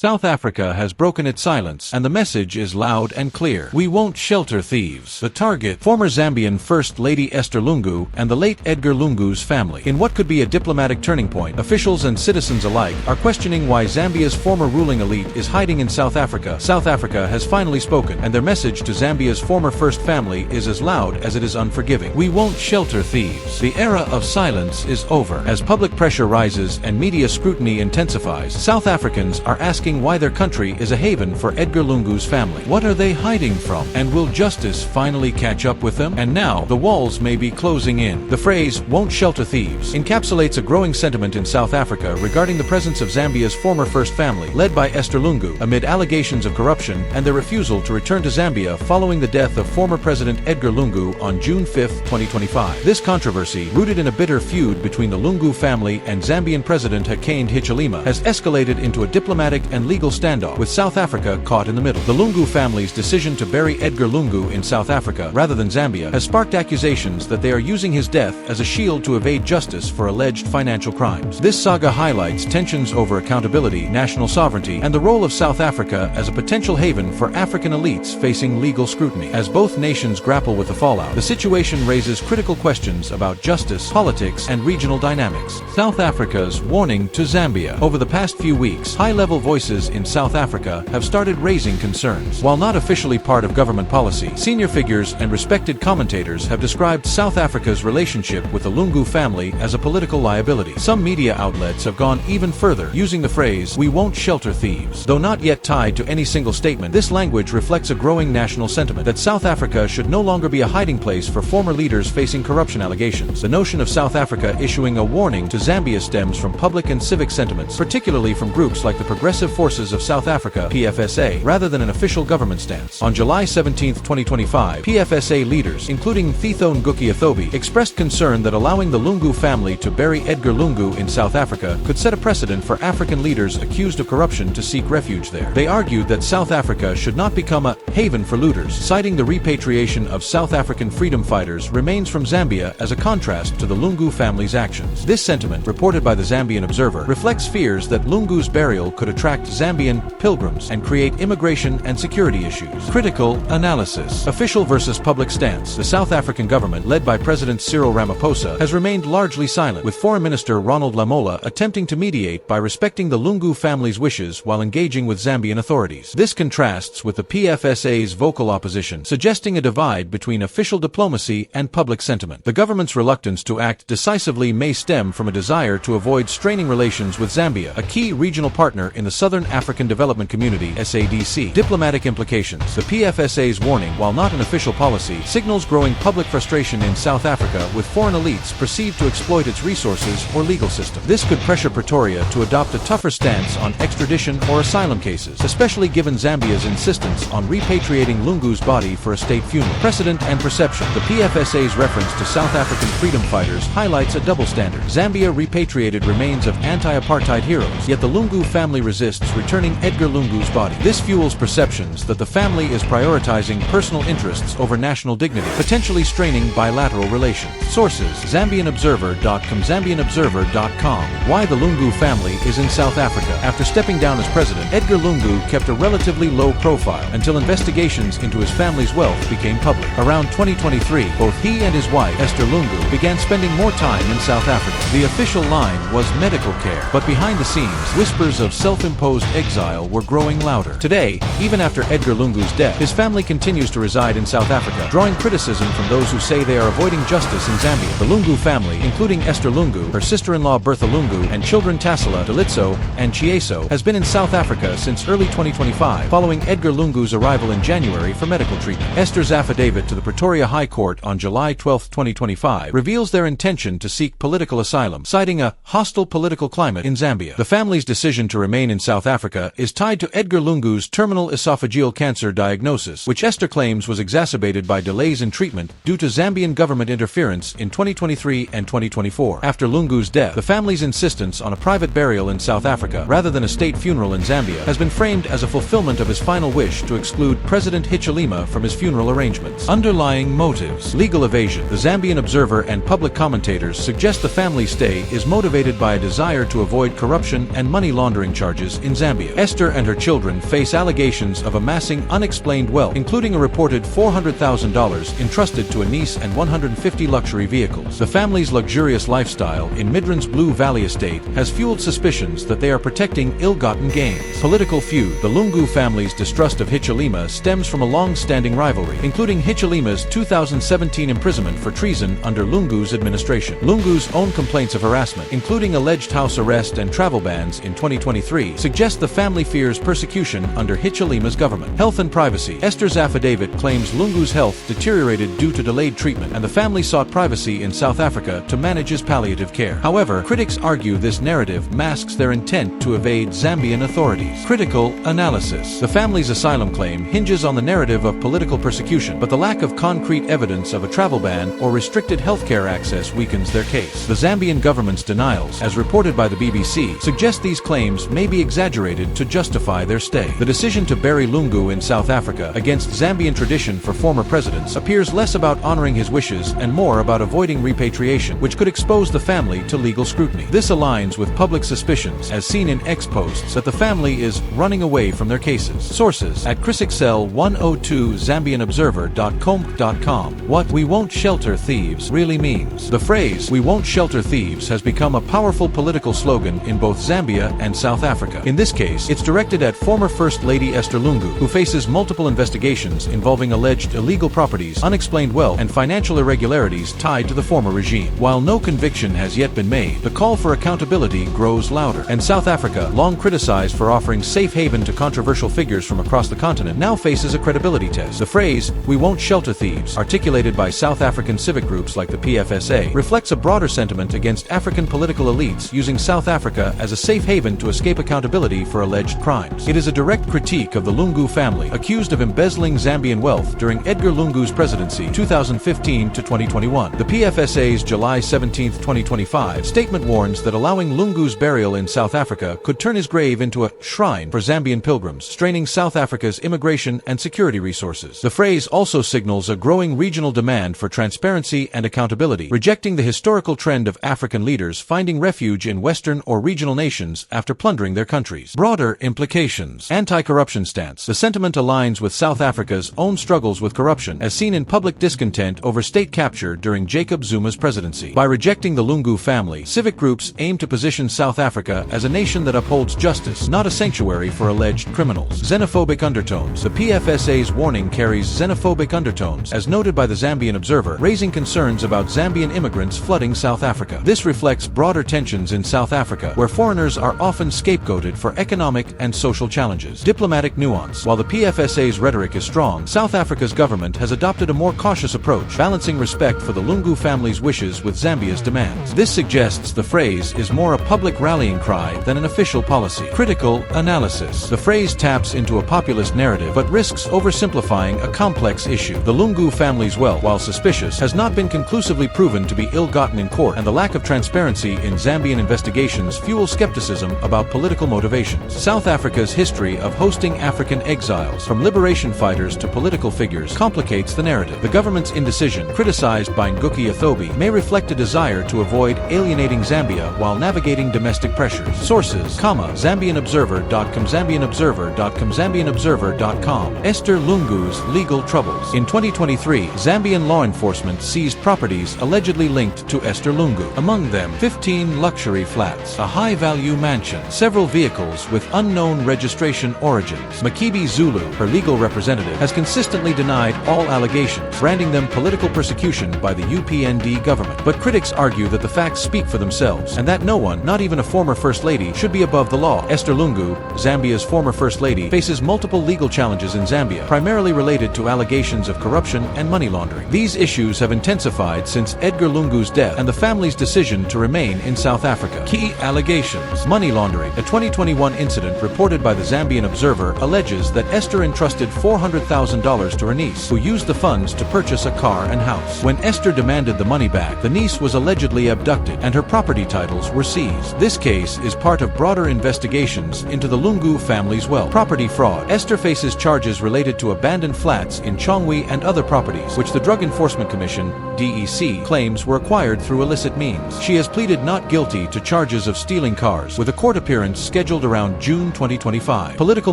South Africa has broken its silence, and the message is loud and clear. We won't shelter thieves. The target, former Zambian First Lady Esther Lungu and the late Edgar Lungu's family. In what could be a diplomatic turning point, officials and citizens alike are questioning why Zambia's former ruling elite is hiding in South Africa. South Africa has finally spoken, and their message to Zambia's former first family is as loud as it is unforgiving. We won't shelter thieves. The era of silence is over. As public pressure rises and media scrutiny intensifies, South Africans are asking why their country is a haven for Edgar Lungu's family. What are they hiding from? And will justice finally catch up with them? And now, the walls may be closing in. The phrase, "won't shelter thieves," encapsulates a growing sentiment in South Africa regarding the presence of Zambia's former first family, led by Esther Lungu, amid allegations of corruption and their refusal to return to Zambia following the death of former President Edgar Lungu on June 5, 2025. This controversy, rooted in a bitter feud between the Lungu family and Zambian President Hakainde Hichilema, has escalated into a diplomatic and legal standoff, with South Africa caught in the middle. The Lungu family's decision to bury Edgar Lungu in South Africa rather than Zambia has sparked accusations that they are using his death as a shield to evade justice for alleged financial crimes. This saga highlights tensions over accountability, national sovereignty, and the role of South Africa as a potential haven for African elites facing legal scrutiny. As both nations grapple with the fallout, the situation raises critical questions about justice, politics, and regional dynamics. South Africa's warning to Zambia. Over the past few weeks, high-level voices in South Africa have started raising concerns. While not officially part of government policy, senior figures and respected commentators have described South Africa's relationship with the Lungu family as a political liability. Some media outlets have gone even further, using the phrase, "we won't shelter thieves." Though not yet tied to any single statement, this language reflects a growing national sentiment that South Africa should no longer be a hiding place for former leaders facing corruption allegations. The notion of South Africa issuing a warning to Zambia stems from public and civic sentiments, particularly from groups like the Progressive Forces of South Africa (PFSA), rather than an official government stance. On July 17, 2025, PFSA leaders, including Thetho Ngugi expressed concern that allowing the Lungu family to bury Edgar Lungu in South Africa could set a precedent for African leaders accused of corruption to seek refuge there. They argued that South Africa should not become a haven for looters, citing the repatriation of South African freedom fighters remains from Zambia as a contrast to the Lungu family's actions. This sentiment, reported by the Zambian Observer, reflects fears that Lungu's burial could attract Zambian pilgrims and create immigration and security issues. Critical analysis. Official versus public stance. The South African government, led by President Cyril Ramaphosa, has remained largely silent, with Foreign Minister Ronald Lamola attempting to mediate by respecting the Lungu family's wishes while engaging with Zambian authorities. This contrasts with the PFSA's vocal opposition, suggesting a divide between official diplomacy and public sentiment. The government's reluctance to act decisively may stem from a desire to avoid straining relations with Zambia, a key regional partner in the Southern African Development Community (SADC). Diplomatic implications. The PFSA's warning, while not an official policy, signals growing public frustration in South Africa, with foreign elites perceived to exploit its resources or legal system. This could pressure Pretoria to adopt a tougher stance on extradition or asylum cases, especially given Zambia's insistence on repatriating Lungu's body for a state funeral. Precedent and perception. The PFSA's reference to South African freedom fighters highlights a double standard. Zambia repatriated remains of anti-apartheid heroes, yet the Lungu family resists returning Edgar Lungu's body. This fuels perceptions that the family is prioritizing personal interests over national dignity, potentially straining bilateral relations. Sources: ZambianObserver.com, ZambianObserver.com. Why the Lungu family is in South Africa. After stepping down as president, Edgar Lungu kept a relatively low profile until investigations into his family's wealth became public. Around 2023, both he and his wife, Esther Lungu, began spending more time in South Africa. The official line was medical care, but behind the scenes, whispers of self-imposed exile were growing louder. Today, even after Edgar Lungu's death, his family continues to reside in South Africa, drawing criticism from those who say they are avoiding justice in Zambia. The Lungu family, including Esther Lungu, her sister-in-law Bertha Lungu, and children Tassila, Dalitso, and Chieso, has been in South Africa since early 2025, following Edgar Lungu's arrival in January for medical treatment. Esther's affidavit to the Pretoria High Court on July 12, 2025, reveals their intention to seek political asylum, citing a hostile political climate in Zambia. The family's decision to remain in South Africa is tied to Edgar Lungu's terminal esophageal cancer diagnosis, which Esther claims was exacerbated by delays in treatment due to Zambian government interference in 2023 and 2024. After Lungu's death, the family's insistence on a private burial in South Africa, rather than a state funeral in Zambia, has been framed as a fulfillment of his final wish to exclude President Hichilema from his funeral arrangements. Underlying motives. Legal evasion. The Zambian Observer and public commentators suggest the family's stay is motivated by a desire to avoid corruption and money laundering charges in in Zambia. Esther and her children face allegations of amassing unexplained wealth, including a reported $400,000 entrusted to a niece and 150 luxury vehicles. The family's luxurious lifestyle in Midrand's Blue Valley estate has fueled suspicions that they are protecting ill-gotten gains. Political feud. The Lungu family's distrust of Hichilema stems from a long-standing rivalry, including Hichilema's 2017 imprisonment for treason under Lungu's administration. Lungu's own complaints of harassment, including alleged house arrest and travel bans in 2023, suggest the family fears persecution under Hichilema's government. Health and privacy. Esther's affidavit claims Lungu's health deteriorated due to delayed treatment, and the family sought privacy in South Africa to manage his palliative care. However, critics argue this narrative masks their intent to evade Zambian authorities. Critical analysis. The family's asylum claim hinges on the narrative of political persecution, but the lack of concrete evidence of a travel ban or restricted healthcare access weakens their case. The Zambian government's denials, as reported by the BBC, suggest these claims may be exaggerated to justify their stay. The decision to bury Lungu in South Africa, against Zambian tradition for former presidents, appears less about honoring his wishes and more about avoiding repatriation, which could expose the family to legal scrutiny. This aligns with public suspicions, as seen in X-posts, that the family is running away from their cases. Sources: at Exile 102 ZambianObserver.com. What "we won't shelter thieves" really means. The phrase "we won't shelter thieves" has become a powerful political slogan in both Zambia and South Africa. In this case, it's directed at former First Lady Esther Lungu, who faces multiple investigations involving alleged illegal properties, unexplained wealth, and financial irregularities tied to the former regime. While no conviction has yet been made, the call for accountability grows louder. And South Africa, long criticized for offering safe haven to controversial figures from across the continent, now faces a credibility test. The phrase "we won't shelter thieves," articulated by South African civic groups like the PFSA, reflects a broader sentiment against African political elites using South Africa as a safe haven to escape accountability for alleged crimes. It is a direct critique of the Lungu family, accused of embezzling Zambian wealth during Edgar Lungu's presidency 2015 to 2021. The PFSA's July 17, 2025 statement warns that allowing Lungu's burial in South Africa could turn his grave into a shrine for Zambian pilgrims, straining South Africa's immigration and security resources. The phrase also signals a growing regional demand for transparency and accountability, rejecting the historical trend of African leaders finding refuge in Western or regional nations after plundering their countries. Broader implications. Anti-corruption stance. The sentiment aligns with South Africa's own struggles with corruption, as seen in public discontent over state capture during Jacob Zuma's presidency. By rejecting the Lungu family, civic groups aim to position South Africa as a nation that upholds justice, not a sanctuary for alleged criminals. Xenophobic undertones. The PFSA's warning carries xenophobic undertones, as noted by the Zambian Observer, raising concerns about Zambian immigrants flooding South Africa. This reflects broader tensions in South Africa, where foreigners are often scapegoated for economic and social challenges. Diplomatic nuance. While the PFSA's rhetoric is strong, South Africa's government has adopted a more cautious approach, balancing respect for the Lungu family's wishes with Zambia's demands. This suggests the phrase is more a public rallying cry than an official policy. Critical analysis. The phrase taps into a populist narrative but risks oversimplifying a complex issue. The Lungu family's wealth, while suspicious, has not been conclusively proven to be ill-gotten in court, and the lack of transparency in Zambian investigations fuels skepticism about political motivations. South Africa's history of hosting African exiles, from liberation fighters to political figures, complicates the narrative. The government's indecision, criticized by Ngugi Athobi, may reflect a desire to avoid alienating Zambia while navigating domestic pressures. Sources: ZambianObserver.com, ZambianObserver.com, ZambianObserver.com. Esther Lungu's legal troubles. In 2023, Zambian law enforcement seized properties allegedly linked to Esther Lungu. Among them, 15 luxury flats, a high-value mansion, several vehicles with unknown registration origins. Makibi Zulu, her legal representative, has consistently denied all allegations, branding them political persecution by the UPND government. But critics argue that the facts speak for themselves, and that no one, not even a former First Lady, should be above the law. Esther Lungu, Zambia's former First Lady, faces multiple legal challenges in Zambia, primarily related to allegations of corruption and money laundering. These issues have intensified since Edgar Lungu's death and the family's decision to remain in South Africa. Key allegations. Money laundering. A 2021 incident reported by the Zambian Observer alleges that Esther entrusted $400,000 to her niece, who used the funds to purchase a car and house. When Esther demanded the money back, the niece was allegedly abducted and her property titles were seized. This case is part of broader investigations into the Lungu family's wealth. Property fraud. Esther faces charges related to abandoned flats in Chongwe and other properties, which the Drug Enforcement Commission, DEC, claims were acquired through illicit means. She has pleaded not guilty to charges of stealing cars, with a court appearance scheduled killed around June 2025. Political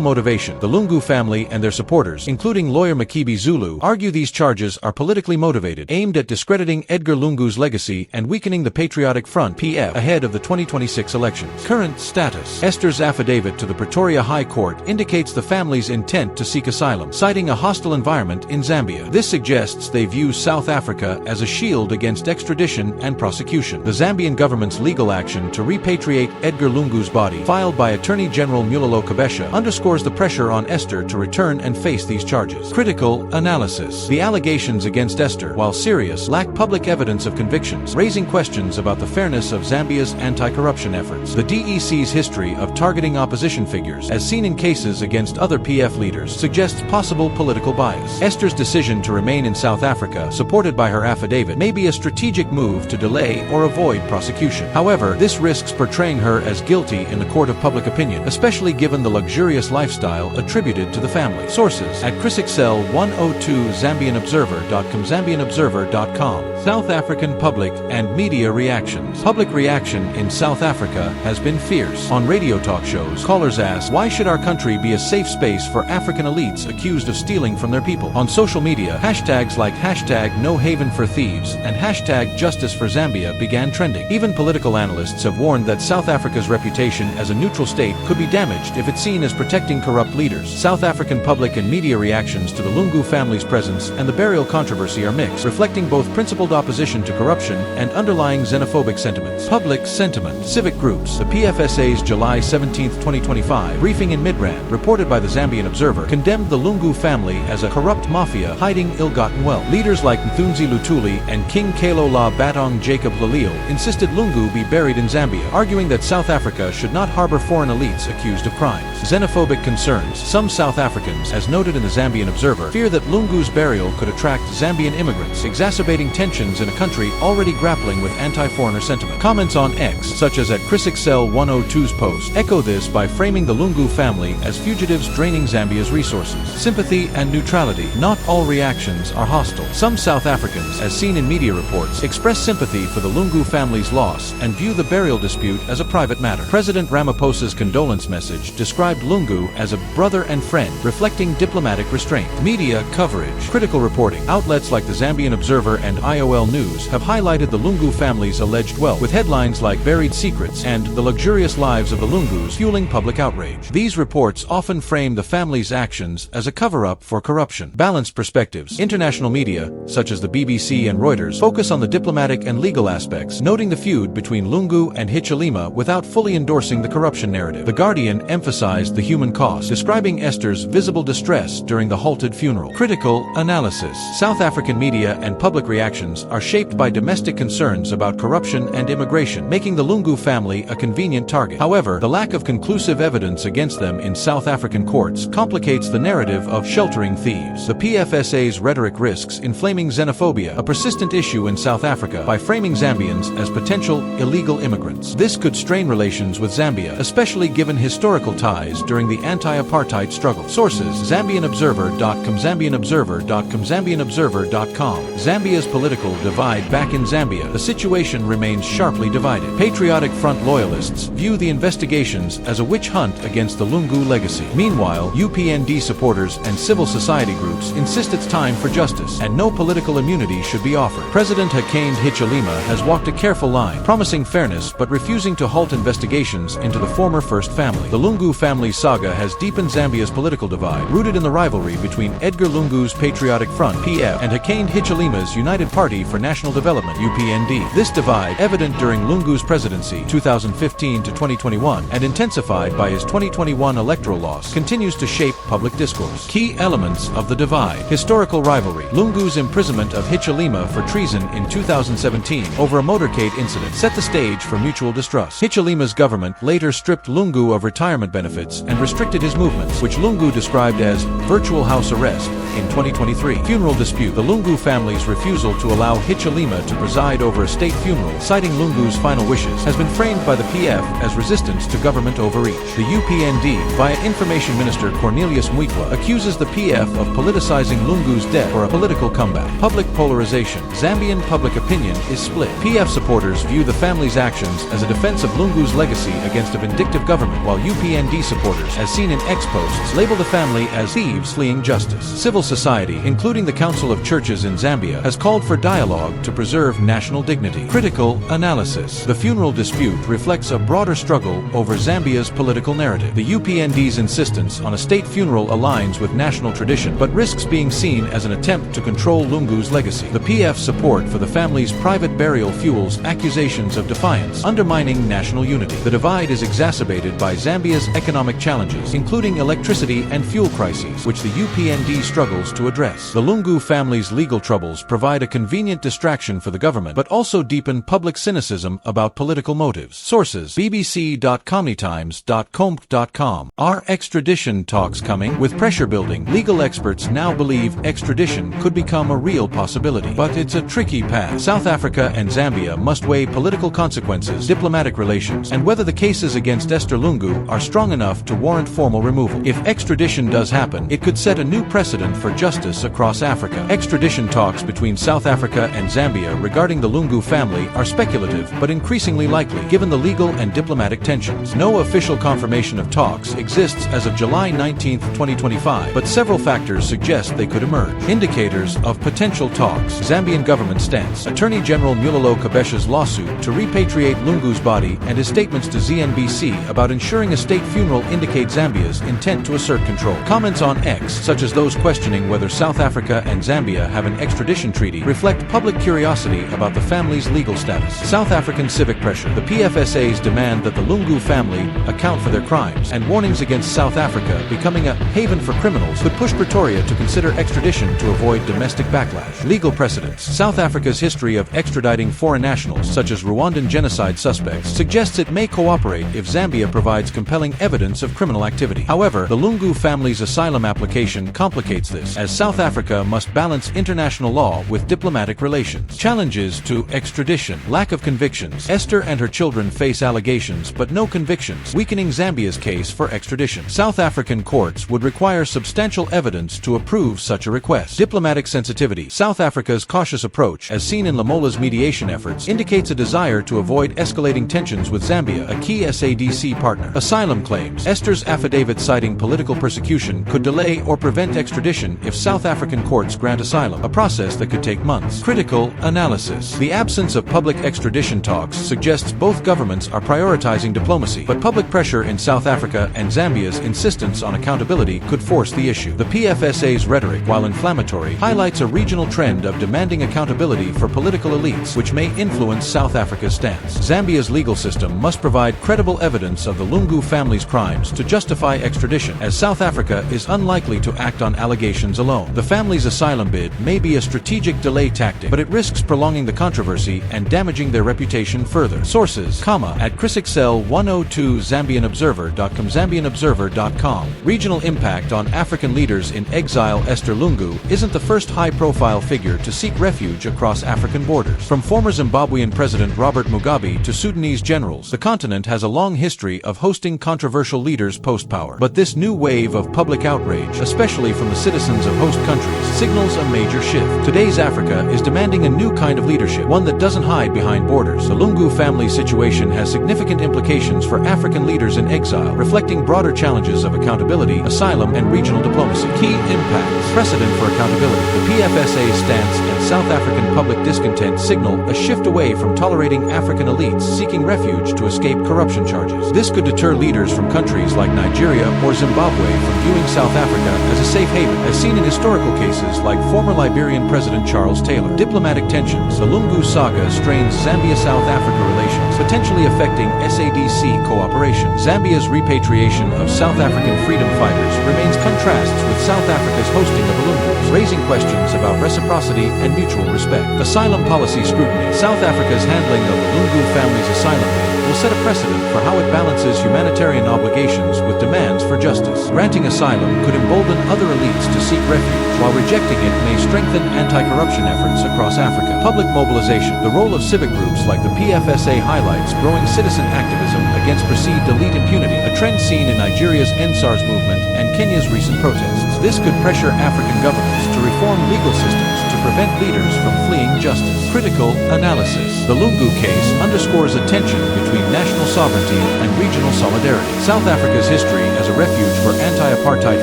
motivation. The Lungu family and their supporters, including lawyer Makibi Zulu, argue these charges are politically motivated, aimed at discrediting Edgar Lungu's legacy and weakening the Patriotic Front (PF) ahead of the 2026 elections. Current status. Esther's affidavit to the Pretoria High Court indicates the family's intent to seek asylum, citing a hostile environment in Zambia. This suggests they view South Africa as a shield against extradition and prosecution. The Zambian government's legal action to repatriate Edgar Lungu's body, filed by Attorney General Mulalo Kabesha, underscores the pressure on Esther to return and face these charges. Critical analysis. The allegations against Esther, while serious, lack public evidence of convictions, raising questions about the fairness of Zambia's anti-corruption efforts. The DEC's history of targeting opposition figures, as seen in cases against other PF leaders, suggests possible political bias. Esther's decision to remain in South Africa, supported by her affidavit, may be a strategic move to delay or avoid prosecution. However, this risks portraying her as guilty in the court of public opinion, especially given the luxurious lifestyle attributed to the family. Sources: at Exile 102, ZambianObserver.com, ZambianObserver.com. South African public and media reactions. Public reaction in South Africa has been fierce. On radio talk shows, callers ask, why should our country be a safe space for African elites accused of stealing from their people? On social media, hashtags like #NoHavenForThieves and #JusticeForZambia began trending. Even political analysts have warned that South Africa's reputation as a neutral state could be damaged if it's seen as protecting corrupt leaders. South African public and media reactions to the Lungu family's presence and the burial controversy are mixed, reflecting both principled opposition to corruption and underlying xenophobic sentiments. Public sentiment. Civic groups. The PFSA's July 17, 2025 briefing in Midrand, reported by the Zambian Observer, condemned the Lungu family as a corrupt mafia hiding ill-gotten wealth. Leaders like Mthunzi Lutuli and King Kelo La Batong Jacob Lalil insisted Lungu be buried in Zambia, arguing that South Africa should not harbor foreign elites accused of crimes. Xenophobic concerns. Some South Africans, as noted in the Zambian Observer, fear that Lungu's burial could attract Zambian immigrants, exacerbating tensions in a country already grappling with anti-foreigner sentiment. Comments on X, such as at Exile 102's post, echo this by framing the Lungu family as fugitives draining Zambia's resources. Sympathy and neutrality. Not all reactions are hostile. Some South Africans, as seen in media reports, express sympathy for the Lungu family's loss and view the burial dispute as a private matter. President Ramaphosa's condolence message described Lungu as a brother and friend, reflecting diplomatic restraint. Media coverage. Critical reporting. Outlets like the Zambian Observer and IOL News have highlighted the Lungu family's alleged wealth, with headlines like Buried Secrets and The Luxurious Lives of the Lungus fueling public outrage. These reports often frame the family's actions as a cover-up for corruption. Balanced perspectives. International media, such as the BBC and Reuters, focus on the diplomatic and legal aspects, noting the feud between Lungu and Hichilema without fully endorsing the corruption narrative. The Guardian emphasized the human cost, describing Esther's visible distress during the halted funeral. Critical analysis. South African media and public reactions are shaped by domestic concerns about corruption and immigration, making the Lungu family a convenient target. However, the lack of conclusive evidence against them in South African courts complicates the narrative of sheltering thieves. The PFSA's rhetoric risks inflaming xenophobia, a persistent issue in South Africa, by framing Zambians as potential illegal immigrants. This could strain relations with Zambia, especially given historical ties during the anti-apartheid struggle. Sources: ZambianObserver.com, ZambianObserver.com, ZambianObserver.com. Zambia's political divide. Back in Zambia, the situation remains sharply divided. Patriotic Front loyalists view the investigations as a witch hunt against the Lungu legacy. Meanwhile, UPND supporters and civil society groups insist it's time for justice, and no political immunity should be offered. President Hakainde Hichilema has walked a careful line, promising fairness but refusing to halt investigations into the former First Family. The Lungu family saga has deepened Zambia's political divide, rooted in the rivalry between Edgar Lungu's Patriotic Front (PF) and Hakainde Hichilema's United Party for National Development (UPND). This divide, evident during Lungu's presidency 2015 to 2021 and intensified by his 2021 electoral loss, continues to shape public discourse. Key elements of the divide. Historical rivalry. Lungu's imprisonment of Hichilema for treason in 2017 over a motorcade incident set the stage for mutual distrust. Hichilema's government later stripped Lungu of retirement benefits and restricted his movements, which Lungu described as virtual house arrest, in 2023. Funeral dispute. The Lungu family's refusal to allow Hichilema to preside over a state funeral, citing Lungu's final wishes, has been framed by the PF as resistance to government overreach. The UPND, via Information Minister Cornelius Mwikwa, accuses the PF of politicizing Lungu's death for a political comeback. Public polarization. Zambian public opinion is split. PF supporters view the family's actions as a defense of Lungu's legacy against a vindictive vindictive government, while UPND supporters, as seen in X-posts, label the family as thieves fleeing justice. Civil society, including the Council of Churches in Zambia, has called for dialogue to preserve national dignity. Critical analysis. The funeral dispute reflects a broader struggle over Zambia's political narrative. The UPND's insistence on a state funeral aligns with national tradition, but risks being seen as an attempt to control Lungu's legacy. The PF's support for the family's private burial fuels accusations of defiance, undermining national unity. The divide is exacerbated by Zambia's economic challenges, including electricity and fuel crises, which the UPND struggles to address. The Lungu family's legal troubles provide a convenient distraction for the government, but also deepen public cynicism about political motives. Sources: bbc.comitimes.com. Are extradition talks coming? With pressure building, legal experts now believe extradition could become a real possibility. But it's a tricky path. South Africa and Zambia must weigh political consequences, diplomatic relations, and whether the cases against Esther Lungu are strong enough to warrant formal removal. If extradition does happen, it could set a new precedent for justice across Africa. Extradition talks between South Africa and Zambia regarding the Lungu family are speculative, but increasingly likely, given the legal and diplomatic tensions. No official confirmation of talks exists as of July 19, 2025, but several factors suggest they could emerge. Indicators of potential talks. Zambian government stance. Attorney General Mulalo Kabesha's lawsuit to repatriate Lungu's body and his statements to ZNBC about ensuring a state funeral indicate Zambia's intent to assert control. Comments on X, such as those questioning whether South Africa and Zambia have an extradition treaty, reflect public curiosity about the family's legal status. South African civic pressure. The PFSA's demand that the Lungu family account for their crimes, and warnings against South Africa becoming a haven for criminals, could push Pretoria to consider extradition to avoid domestic backlash. Legal precedents. South Africa's history of extraditing foreign nationals, such as Rwandan genocide suspects, suggests it may cooperate if Zambia provides compelling evidence of criminal activity. However, the Lungu family's asylum application complicates this, as South Africa must balance international law with diplomatic relations. Challenges to extradition. Lack of convictions. Esther and her children face allegations but no convictions, weakening Zambia's case for extradition. South African courts would require substantial evidence to approve such a request. Diplomatic sensitivity. South Africa's cautious approach, as seen in Lamola's mediation efforts, indicates a desire to avoid escalating tensions with Zambia, a key SADC partner. Asylum claims. Esther's affidavit citing political persecution could delay or prevent extradition if South African courts grant asylum, a process that could take months. Critical analysis. The absence of public extradition talks suggests both governments are prioritizing diplomacy, but public pressure in South Africa and Zambia's insistence on accountability could force the issue. The PFSA's rhetoric, while inflammatory, highlights a regional trend of demanding accountability for political elites, which may influence South Africa's stance. Zambia's legal system must provide credible evidence of the Lungu family's crimes to justify extradition, as South Africa is unlikely to act on allegations alone. The family's asylum bid may be a strategic delay tactic, but it risks prolonging the controversy and damaging their reputation further. Sources, at ChrisExcel102 ZambianObserver.com ZambianObserver.com. Regional impact on African leaders in exile. Esther Lungu isn't the first high-profile figure to seek refuge across African borders. From former Zimbabwean President Robert Mugabe to Sudanese generals, the continent has a long history of hosting controversial leaders post-power. But this new wave of public outrage, especially from the citizens of host countries, signals a major shift. Today's Africa is demanding a new kind of leadership, one that doesn't hide behind borders. The Lungu family situation has significant implications for African leaders in exile, reflecting broader challenges of accountability, asylum, and regional diplomacy. Key impacts. Precedent for accountability. The PFSA's stance and South African public discontent signal a shift away from tolerating African elites seeking refuge to escape corruption charges. This could deter leaders from countries like Nigeria or Zimbabwe from viewing South Africa as a safe haven, as seen in historical cases like former Liberian President Charles Taylor. Diplomatic tensions. The Lungu saga strains Zambia-South Africa relations, potentially affecting SADC cooperation. Zambia's repatriation of South African freedom fighters remains contrasts with South Africa's hosting of the Lungus, raising questions about reciprocity and mutual respect. Asylum policy scrutiny. South Africa's handling of the Lungu family's asylum bid will set a precedent for how it balances humanitarian obligations with demands for justice. Granting asylum could embolden other elites to seek refuge, while rejecting it may strengthen anti-corruption efforts across Africa. Public mobilization. The role of civic groups like the PFSA highlights growing citizen activism against perceived elite impunity, a trend seen in Nigeria's EndSARS movement and Kenya's recent protests. This could pressure African governments to reform legal systems to prevent leaders from fleeing justice. Critical analysis. The Lungu case underscores a tension between national sovereignty and regional solidarity. South Africa's history as a refuge for anti-apartheid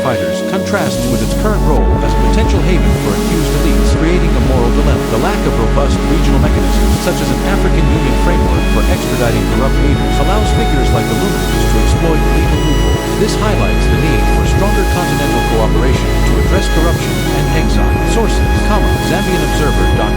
fighters contrasts with its current role as a potential haven for accused elites, creating a moral dilemma. The lack of robust regional mechanisms, such as an African Union framework for extraditing corrupt leaders, allows figures like the Lungus to exploit legal loopholes. This highlights the need for stronger continental cooperation to address corruption and exile. Sources, ZambianObserver.com.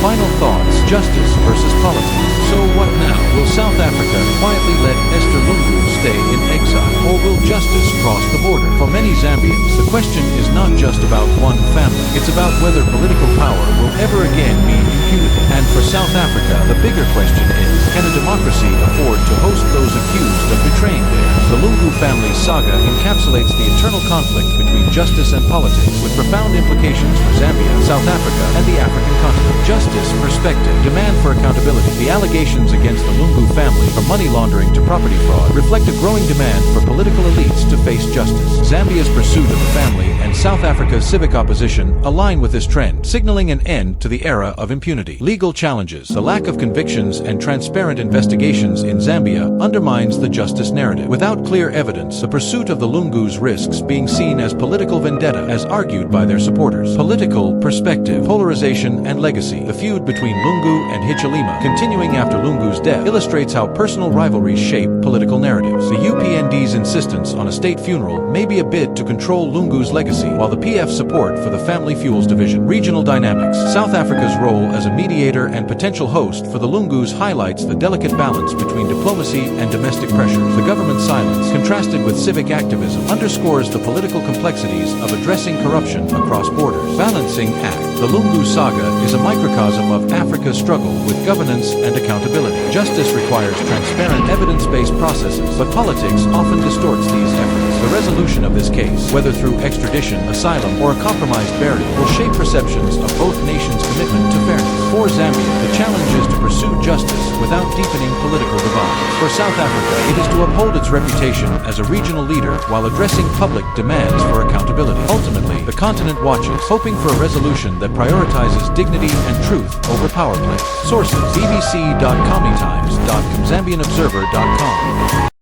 Final thoughts, justice versus politics. So what now? Will South Africa quietly let Esther Lungu stay in exile, or will justice cross the border? For many Zambians, the question is not just about one family. It's about whether political power will ever again mean impunity. And for South Africa, the bigger question is, can a democracy afford to host those accused of betraying theirs? The Lungu family saga encapsulates the eternal conflict between justice and politics, with profound implications for Zambia, South Africa, and the African continent. Justice, perspective, demand for accountability. The allegations against the Lungu family, from money laundering to property fraud, reflect a growing demand for political elites to face justice. Zambia's pursuit of the family and South Africa's civic opposition align with this trend, signaling an end to the era of impunity. Legal challenges. The lack of convictions and transparent investigations in Zambia undermines the justice narrative. Without clear evidence, the pursuit of the Lungus risks being seen as political vendetta, as argued by their supporters. Political perspective, polarization, and legacy. The feud between Lungu and Hichilema, continuing after Lungu's death, illustrates how personal rivalries shape political narratives. The UPND's insistence on a state funeral may be a bid to control Lungu's legacy, while the PF's support for the family fuels division. Regional dynamics. South Africa's role as a mediator and potential host for the Lungus highlights the delicate balance between diplomacy and domestic pressures. The government's silence, contrasted with civic activism, underscores the political complexities of addressing corruption across borders. Balancing act. The Lungu saga is a microcosm of Africa's struggle with governance and accountability. Justice requires transparent, evidence-based processes, but politics often distorts these efforts. The resolution of this case, whether through extradition, asylum, or a compromised burial, will shape perceptions of both nations' commitment to fairness. For Zambia, the challenge is to pursue justice without deepening political divides. For South Africa, it is to uphold its reputation as a regional leader while addressing public demands for accountability. Ultimately, the continent watches, hoping for a resolution that prioritizes dignity and truth over power plays. Sources: BBC.comitimes.com, ZambianObserver.com.